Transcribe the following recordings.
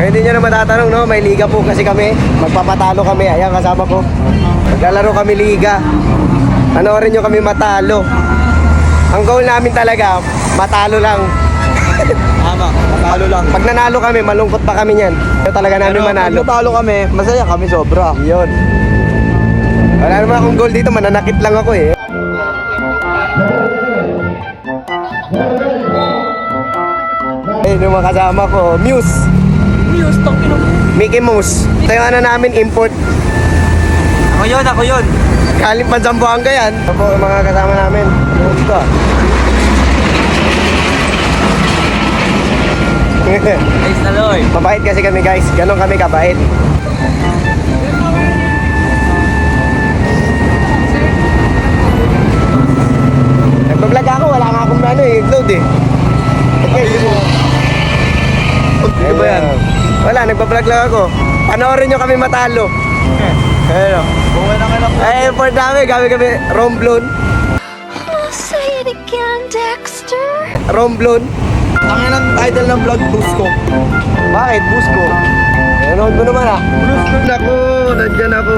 hindi nyo na matatanong, no? May liga po kasi kami. Magpapatalo kami. Ayan, kasama ko. Maglalaro kami liga. Panoorin nyo kami matalo. Ang goal namin talaga, matalo lang. Tama, matalo lang. Pag nanalo kami, malungkot pa kami niyan. Ito talaga namin manalo. Pag natalo kami, masaya kami sobra. Yun. Wala naman akong goal dito, mananakit lang ako eh. Ayun yung mga kasama ko, Muse. Muse, tangin mo. Mickey Mouse. Ito yung ano namin, import. Ako yun. Galing pa Zamboanga yan. Ito po yung mga kasama namin. Ito. Praise the Lord. Mabait kasi kami guys. Ganon kami kabait. Nagbablog ako. Wala nga akong ano eh. Load eh. Okay. Ano ba yan? Wala. Nagbablog lang ako. Panoorin nyo kami matalo. Ayun o. Buhay na kayo. Eh, import namin. Gamit kami Romblon. Oh, say it again, Dexter. Romblon. Tangin ang title ng vlog, Bruce ko. Bakit? Boost ko. Nanood mo naman ah. Bruce ko. Ako. Nandyan ako.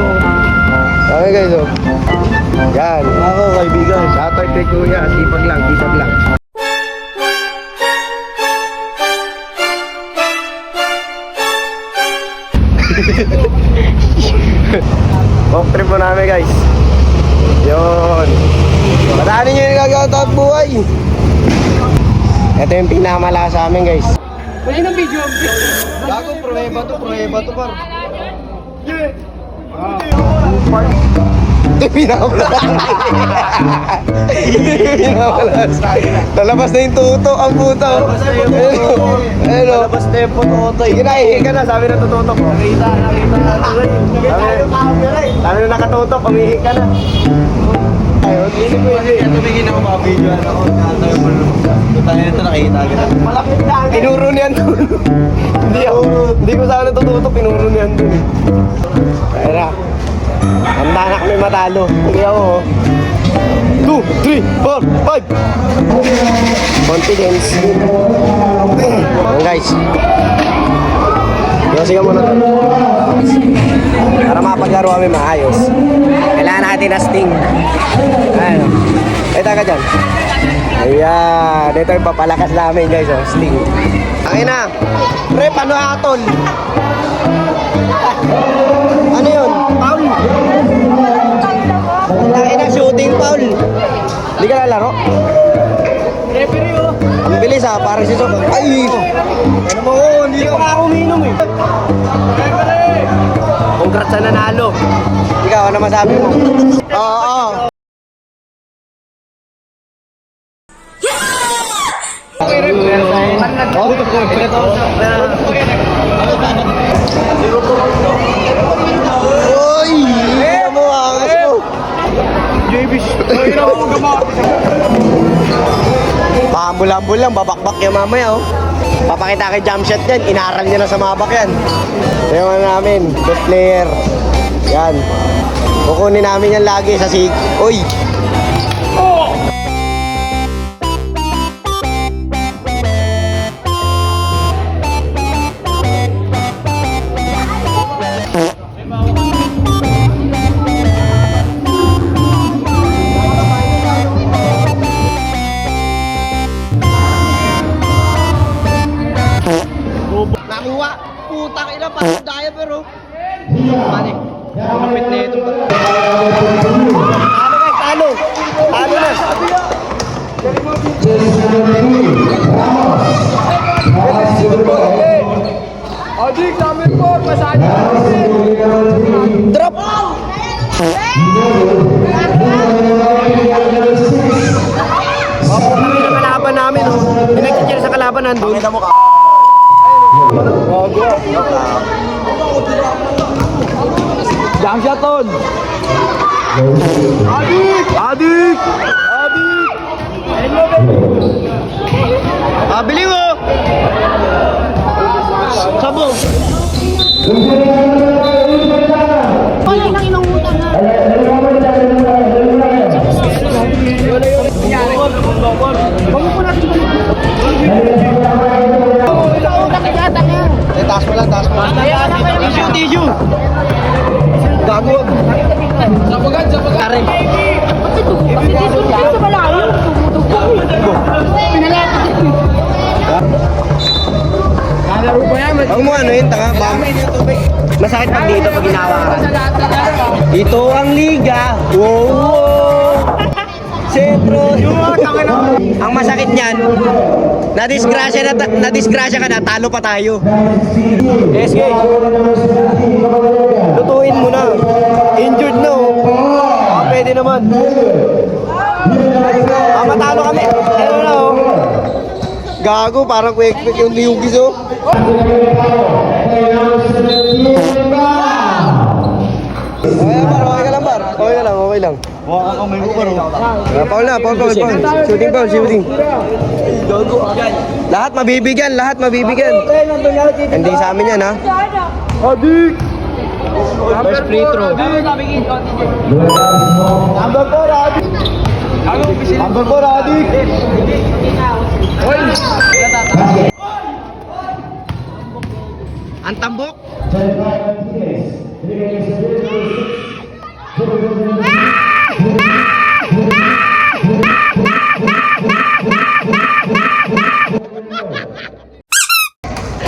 Okay guys oh. Yan. Ako, kaibigan. Shoutout kay Kuya. Sipag lang. Sipag lang. Walk trip po namin guys. Yun. Patahanin nyo yung nagagawa at buhay. Ito yung pinakamalakas sa amin guys. Gago, prueba to, par. Ito yung pinakamalakas. Ito yung pinakamalakas. Talabas na yung tuto ang puto. Ayun o. Labas na yung puto. Ginahihi ka na, sabi na tututok. Nakita. Sabi na nakatutok, umihi ka na. Ayun, hindi pwede. Tumingin ako mga video ako. Tayo mo tayo ito nakita agad. Malapit na. Tinuro niyan dun. Hindi ko sana tututok, tinuro niyan dun. Ayun na. Handa na kami matalo. Hindi ako. 2, 3, 4, 5. Confidence. Ayun guys. Yosigan mo na to. Para mapaglaro kami maayos. Kailangan natin na sting. Ayun. Ay, taga dyan. Ayan. Ito yung papalakas namin guys. Oh. Sting. Ayun na. Pre, paano atol? Ano yun? Foul. Ayun na, shooting foul. Hindi ka lalaro? Referee oh. Ang bilis ha, parang si Sok. Ay! Ano mo? Hindi pa ako uminom eh. Congrats sa nanalo. Ikaw, ano masabi mo? Oo. Uy! Ano mo? Angas mo. Pambul-ambul lang, babakbak yan mamaya oh. Papakita kay jump shot yan, inaral niya na sa mabak yan. Ito yung ano namin, best player. Yan. Kukunin namin yan lagi sa sig. Uy! Nakuha! Putang ina, pasok daya pero... Mali. Lumapit na ito. Talo guys, talo! Talo na! Adik, namin po, masaya. Drop! Putang ina kalaban namin oh. Pinagkikira sa kalaban nandun. Pakita mo ka. Jump shot ton. Adik! Bili mo! Sabo! Wala nang inangutang na. Taas mo lang, taas rin. Kasi dito sa malayo, tumutugo. Pinalapit. Kalaro pa yan. Huwag mo ano yun, taka. Masakit pag dito pag hinawakan. Ito ang liga. Wow! Sentro. Ang masakit niyan, nadisgrasya ka na, talo pa tayo. SK. Lutuin mo na. Injured na oh. Pwede naman. Matalo kami. Ano na oh. Gago, parang kwek-kwek yung niyugis oh. Okay ka lang, Bar. Okay lang. Waka ka, may bukaro. Paul. Shooting. Lahat mabibigyan. Hindi sa amin yan, ha? Adik! First free throw. Number 4, Adik! Number 4, Adik! Ang tambok.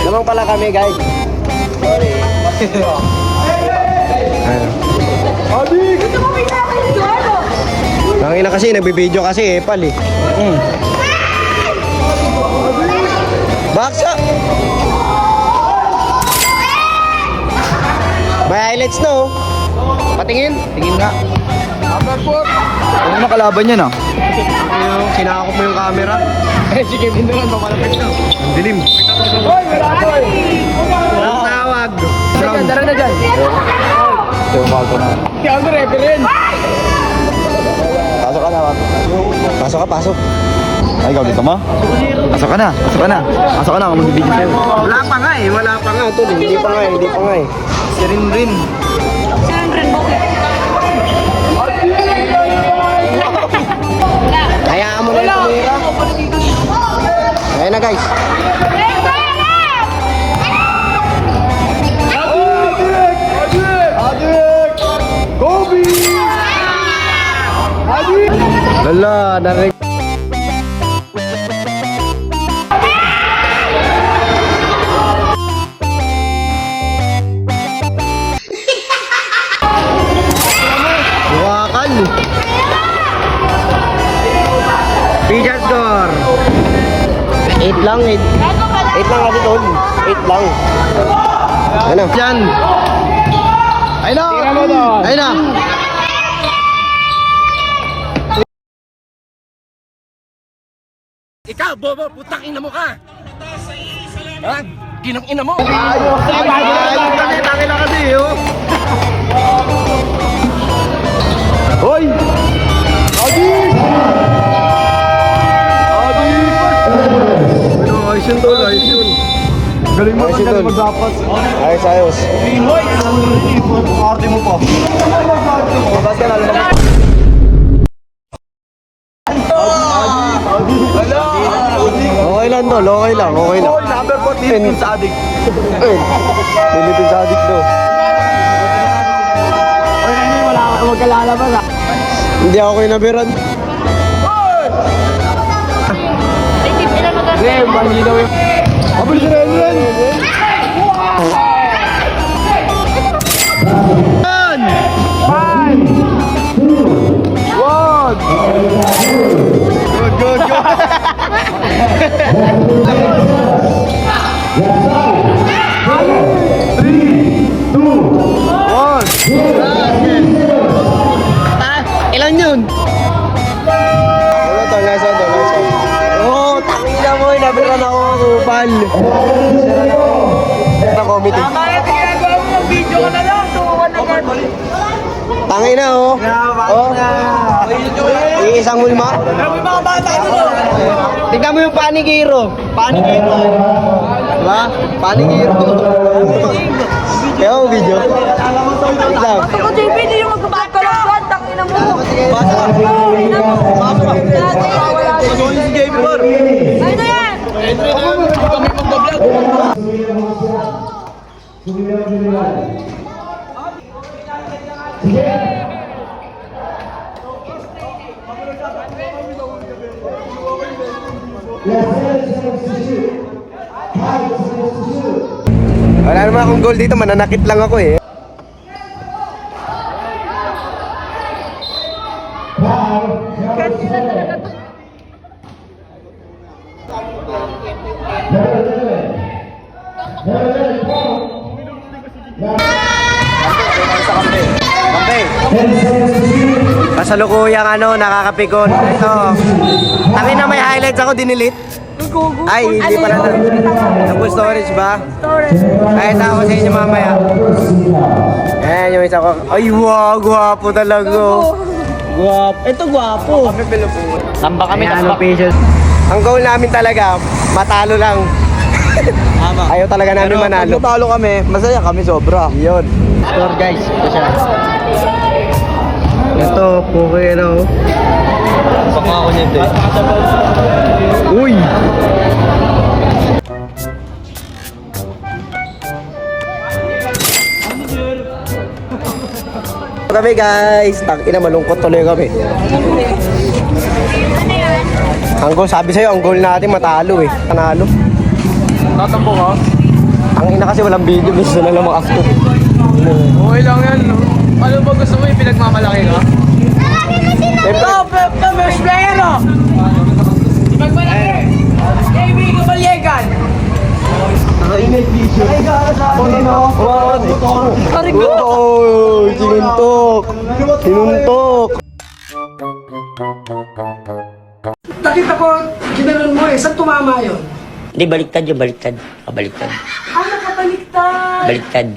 Lamang pala kami, guys. Adik! Nangina kasi, nagbibideo kasi, Epal eh. Baksa! May highlights na oh. Patingin. Tingin nga. Number 4! Ano makalaban yan ah? Sinakop mo yung camera. Sige, din naman, papalapit na. Ang dilim. Hoy, wala ako eh! Tawag. Dara na dyan. Tumago na. Si Aldo referin. Pasok ka. Ay, ikaw dito mo? Pasok ka na. Magbibigyan sa'yo. Wala pa nga eh. Tol. Hindi pa nga eh. Si Rin. Hayaan mo na yung tumira. Ayan na guys. Adik! Kobe! Adik! Lala, narinig. Bukakan. Pijat score. 8 lang. 8 lang kasi tol. 8 lang. Ano? Diyan. Ayun na. Tira mo doon. Ayun na. Ikaw, bobo, putang ina mo ka! Ha? Ginang ina mo! Ayos! Tangin na kasi oh. Hoy! Adik! Ayos yun tol, ayos yun. Galing mo Ayos yun, galing tol. magdapat. Ayos. Hoy! Party mo pa. Okay lang tol, okay lang. Hoy, number 14 sa Adik. Pilipin sa adik daw. Hoy, Nani, wala ka magkalalabas ah. Hindi ako kinabiran. Game, mahinaw yung... Abol si Ren! Good. Ilan yun? Wala to, nice one. Oh, tangina mo, nabiran ako ng kupal. Ito committee. Tangina oh. Iisang mulma. Tignan mo yung panigiro. Diba? Panigiro. Kaya mo video. Tignan. Ako, JP, hindi yung magpapagkalagwan. Tangina mo. Basa ka. Ay na yan. Wala naman akong goal dito, mananakit lang ako eh. Kampe. Kasalukuyang nakakapikon. Ito. Tangin na may highlights ako, dinilit. Ay, hindi pala na. Double storage ba? Storage. Ay, ito ako sa inyo mamaya. Ayan yung isa ko. Ay, wow, gwapo talaga. Gwapo. Ito gwapo. Kami Pilipino. Samba kami, Ayan, tapos patience. Ang goal namin talaga, matalo lang. Ayaw talaga namin manalo. Pag natalo kami, masaya kami sobra. Yun. Score guys, ito siya. Ito, puki Baka ako nito eh. Uy! Kami guys, tangina malungkot tuloy kami. Ang goal, sabi sa'yo, ang goal natin matalo eh. Panalo. Tatampo ka? Ang ina kasi walang video, gusto na lang mag-after. Okay lang yan, no? Ano ba gusto mo yung pinagmamalaki ka? Siyempre, First player, oh! JB Gabalyegan! oh, sinuntok! Sinuntok! Nakita ko, ginanon mo eh. Saan tumama yun? Hindi, baliktad yung baliktad. Baliktad. Ah, nakabaliktad. Baliktad.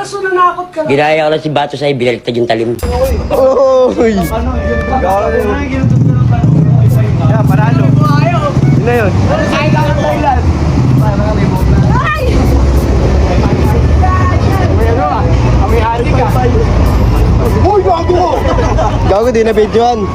So nanakot ka lang. Ginaya ko lang si Bato sa'yo, binaliktad yung talim. Uy! Yeah, panalo. Yun na yun. Uy, gago! Gago, di na videoan.